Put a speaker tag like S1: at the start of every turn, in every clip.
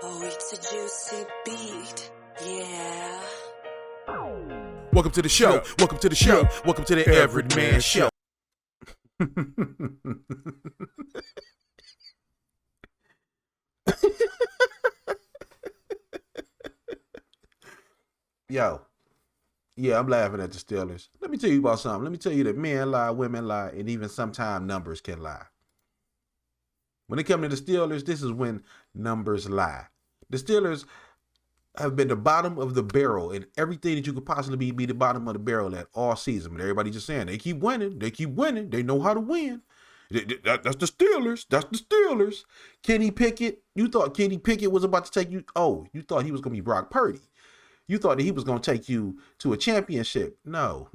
S1: Oh, it's a juicy beat, yeah.
S2: Welcome to the show. Welcome to the show. Welcome to the Average Man Show. Yo, yeah, I'm laughing at the Steelers. Let me tell you about something. Let me tell you that men lie, women lie, and even sometimes numbers can lie. When it comes to the Steelers, this is when numbers lie. The Steelers have been the bottom of the barrel in everything that you could possibly be the bottom of the barrel at all season. But everybody just saying they keep winning. They keep winning. They know how to win. That's the Steelers. That's the Steelers. Kenny Pickett. You thought Kenny Pickett was about to take you. Oh, you thought he was going to be Brock Purdy. You thought that he was going to take you to a championship. No.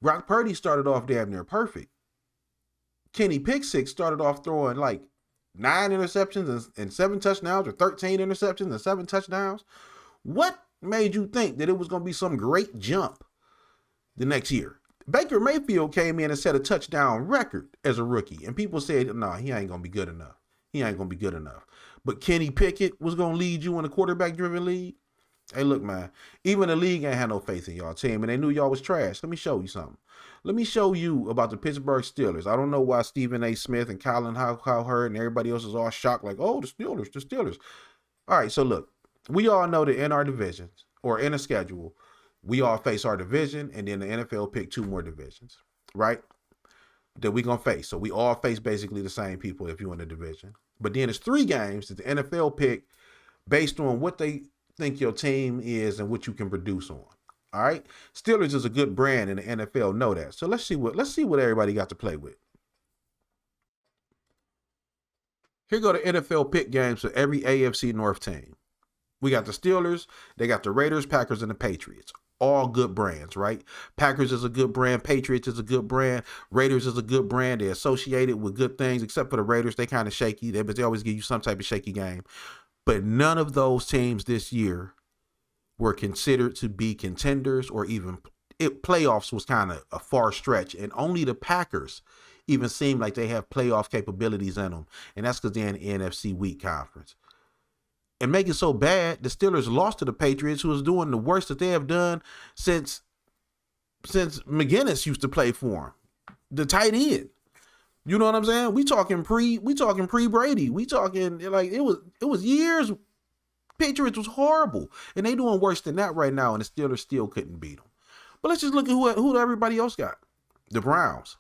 S2: Brock Purdy started off damn near perfect. Kenny Pickett started off throwing like 9 interceptions and 7 touchdowns, or 13 interceptions and 7 touchdowns. What made you think that it was going to be some great jump the next year? Baker Mayfield came in and set a touchdown record as a rookie, and people said, no, he ain't going to be good enough. He ain't going to be good enough. But Kenny Pickett was going to lead you in a quarterback-driven league. Hey, look, man, even the league ain't had no faith in y'all team, and they knew y'all was trash. Let me show you something. Let me show you about the Pittsburgh Steelers. I don't know why Stephen A. Smith and Colin Cowherd and everybody else is all shocked, like, oh, the Steelers. All right, so look, we all know that in our divisions, or in a schedule, we all face our division, and then the NFL pick 2 more divisions, right? That we going to face. So we all face basically the same people if you're in the division. But then it's 3 games that the NFL pick based on what they think your team is and what you can produce on. All right, Steelers is a good brand in the NFL. Know that. So let's see what everybody got to play with. Here go the NFL pick games for every AFC North team. We got the Steelers. They got the Raiders, Packers, and the Patriots. All good brands, right? Packers is a good brand. Patriots is a good brand. Raiders is a good brand. They're associated with good things, except for the Raiders. They kind of shaky. They always give you some type of shaky game. But none of those teams this year were considered to be contenders, or even playoffs was kind of a far stretch. And only the Packers even seem like they have playoff capabilities in them. And that's because they're in the NFC weak conference. And make it so bad, the Steelers lost to the Patriots, who was doing the worst that they have done since McGinnis used to play for them, the tight end. You know what I'm saying? We talking pre Brady. We talking like it was years. Patriots was horrible, and they doing worse than that right now, and the Steelers still couldn't beat them. But let's just look at who everybody else got. The Browns,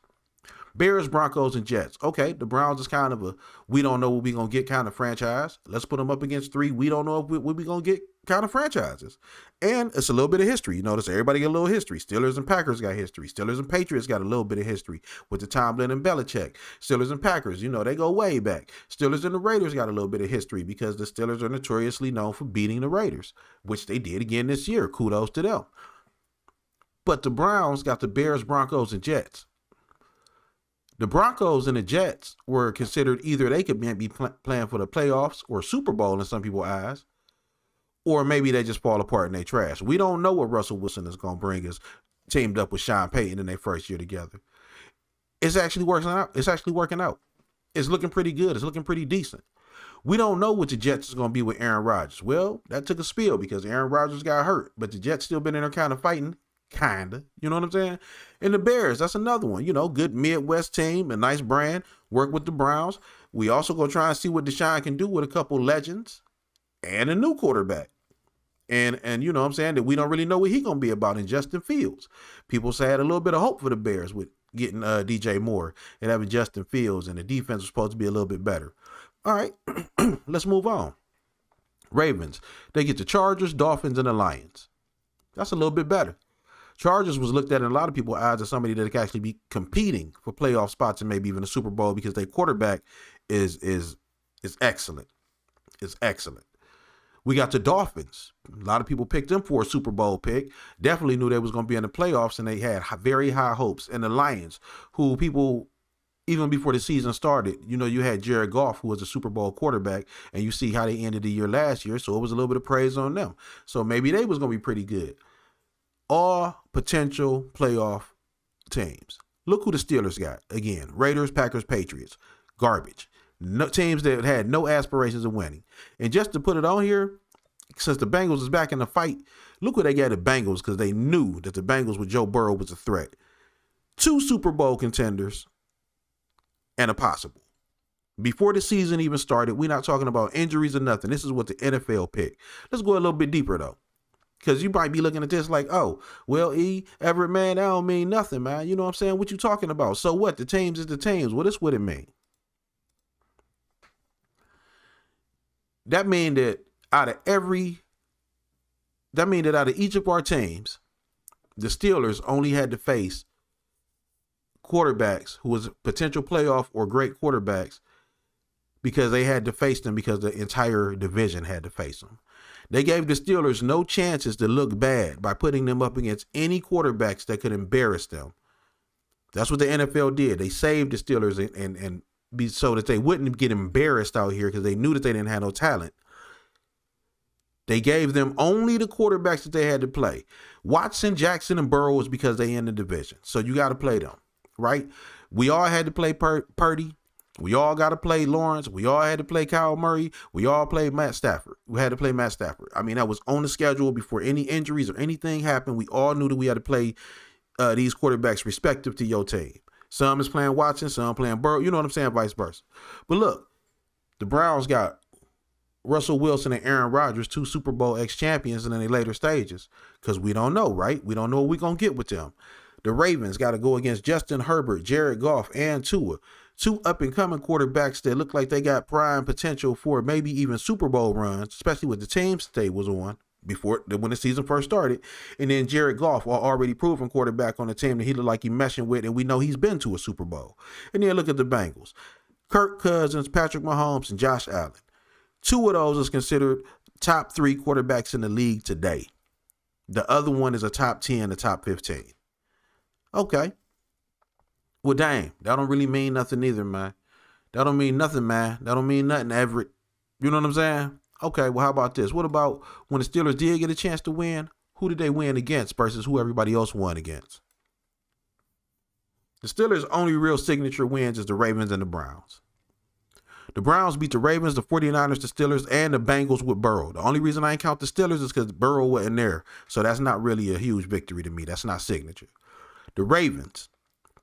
S2: Bears, Broncos, and Jets. Okay, the Browns is kind of a we don't know what we're going to get kind of franchise. Let's put them up against 3 we don't know what we're going to get kind of franchises. And it's a little bit of history. You notice everybody got a little history. Steelers and Packers got history. Steelers and Patriots got a little bit of history with the Tomlin and Belichick. Steelers and Packers, they go way back. Steelers and the Raiders got a little bit of history because the Steelers are notoriously known for beating the Raiders, which they did again this year. Kudos to them. But the Browns got the Bears, Broncos, and Jets. The Broncos and the Jets were considered either they could be playing for the playoffs or Super Bowl in some people's eyes, or maybe they just fall apart and they trash. We don't know what Russell Wilson is going to bring us teamed up with Sean Payton in their first year together. It's actually working out. It's looking pretty good. It's looking pretty decent. We don't know what the Jets is going to be with Aaron Rodgers. Well, that took a spill because Aaron Rodgers got hurt, but the Jets still been in there kind of fighting. Kinda, you know what I'm saying? And the Bears, that's another one, good Midwest team, a nice brand, work with the Browns. We also go try and see what Deshaun can do with a couple legends and a new quarterback. And you know what I'm saying, that we don't really know what he's going to be about in Justin Fields. People say had a little bit of hope for the Bears with getting DJ Moore and having Justin Fields, and the defense was supposed to be a little bit better. All right, let's move on. Ravens, they get the Chargers, Dolphins, and the Lions. That's a little bit better. Chargers was looked at in a lot of people's eyes as somebody that could actually be competing for playoff spots and maybe even a Super Bowl because their quarterback is excellent. It's excellent. We got the Dolphins. A lot of people picked them for a Super Bowl pick. Definitely knew they was going to be in the playoffs, and they had very high hopes. And the Lions, who people, even before the season started, you had Jared Goff, who was a Super Bowl quarterback, and you see how they ended the year last year, so it was a little bit of praise on them. So maybe they was going to be pretty good. All potential playoff teams. Look who the Steelers got. Again, Raiders, Packers, Patriots. Garbage. No teams that had no aspirations of winning. And just to put it on here, since the Bengals is back in the fight, look what they got at Bengals, because they knew that the Bengals with Joe Burrow was a threat. 2 Super Bowl contenders and a possible. Before the season even started, we're not talking about injuries or nothing. This is what the NFL picked. Let's go a little bit deeper, though. Because you might be looking at this like, oh, well, Everett, man, that don't mean nothing, man. You know what I'm saying? What you talking about? So what? The teams is the teams. Well, this what it mean. That mean that out of each of our teams, the Steelers only had to face quarterbacks who was potential playoff or great quarterbacks, because they had to face them because the entire division had to face them. They gave the Steelers no chances to look bad by putting them up against any quarterbacks that could embarrass them. That's what the NFL did. They saved the Steelers and so that they wouldn't get embarrassed out here, because they knew that they didn't have no talent. They gave them only the quarterbacks that they had to play. Watson, Jackson, and Burrow was because they in the division. So you got to play them, right? We all had to play Purdy. We all got to play Lawrence. We all had to play Kyle Murray. We all played Matt Stafford. We had to play Matt Stafford. I mean, that was on the schedule before any injuries or anything happened. We all knew that we had to play these quarterbacks respective to your team. Some is playing Watson, some playing Burrow. You know what I'm saying? Vice versa. But look, the Browns got Russell Wilson and Aaron Rodgers, 2 Super Bowl ex-champions in the later stages, because we don't know, right? We don't know what we're going to get with them. The Ravens got to go against Justin Herbert, Jared Goff, and Tua, 2 up-and-coming quarterbacks that look like they got prime potential for maybe even Super Bowl runs, especially with the teams they was on when the season first started. And then Jared Goff, an already proven quarterback on the team that he looked like he meshing with, and we know he's been to a Super Bowl. And then look at the Bengals. Kirk Cousins, Patrick Mahomes, and Josh Allen. 2 of those is considered top 3 quarterbacks in the league today. The other one is a top 10, a top 15. Okay. Well, dang, that don't really mean nothing either, man. That don't mean nothing, man. That don't mean nothing, Everett. You know what I'm saying? Okay, well, how about this? What about when the Steelers did get a chance to win? Who did they win against versus who everybody else won against? The Steelers' only real signature wins is the Ravens and the Browns. The Browns beat the Ravens, the 49ers, the Steelers, and the Bengals with Burrow. The only reason I ain't count the Steelers is because Burrow wasn't there. So that's not really a huge victory to me. That's not signature. The Ravens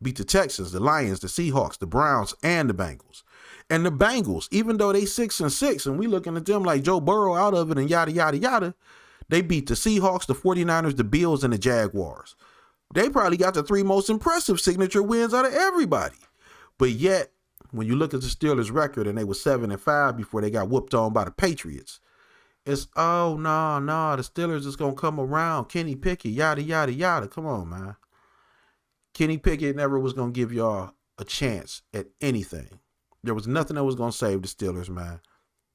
S2: beat the Texans, the Lions, the Seahawks, the Browns, and the Bengals. And the Bengals, even though they 6-6, and we looking at them like Joe Burrow out of it and yada, yada, yada, they beat the Seahawks, the 49ers, the Bills, and the Jaguars. They probably got the 3 most impressive signature wins out of everybody. But yet, when you look at the Steelers' record, and they were 7-5 before they got whooped on by the Patriots, it's, oh, no, the Steelers is going to come around. Kenny Pickett, yada, yada, yada. Come on, man. Kenny Pickett never was going to give y'all a chance at anything. There was nothing that was going to save the Steelers, man.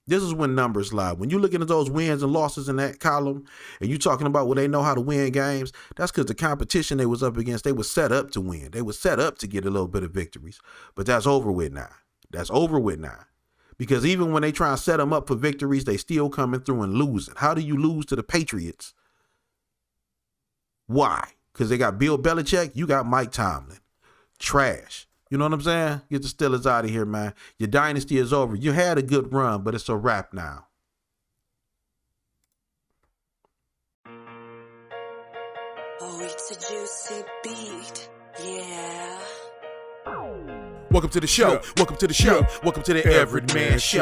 S2: This is when numbers lie. When you're looking at those wins and losses in that column, and you talking about, well, they know how to win games, that's because the competition they was up against, they was set up to win. They was set up to get a little bit of victories. But that's over with now. That's over with now. Because even when they try and set them up for victories, they still coming through and losing. How do you lose to the Patriots? Why? Because they got Bill Belichick, you got Mike Tomlin. Trash. You know what I'm saying? Get the Steelers out of here, man. Your dynasty is over. You had a good run, but it's a wrap now.
S1: Oh, it's a juicy beat. Yeah.
S2: Welcome to the show. Welcome to the show. Welcome to the Everett Man Show.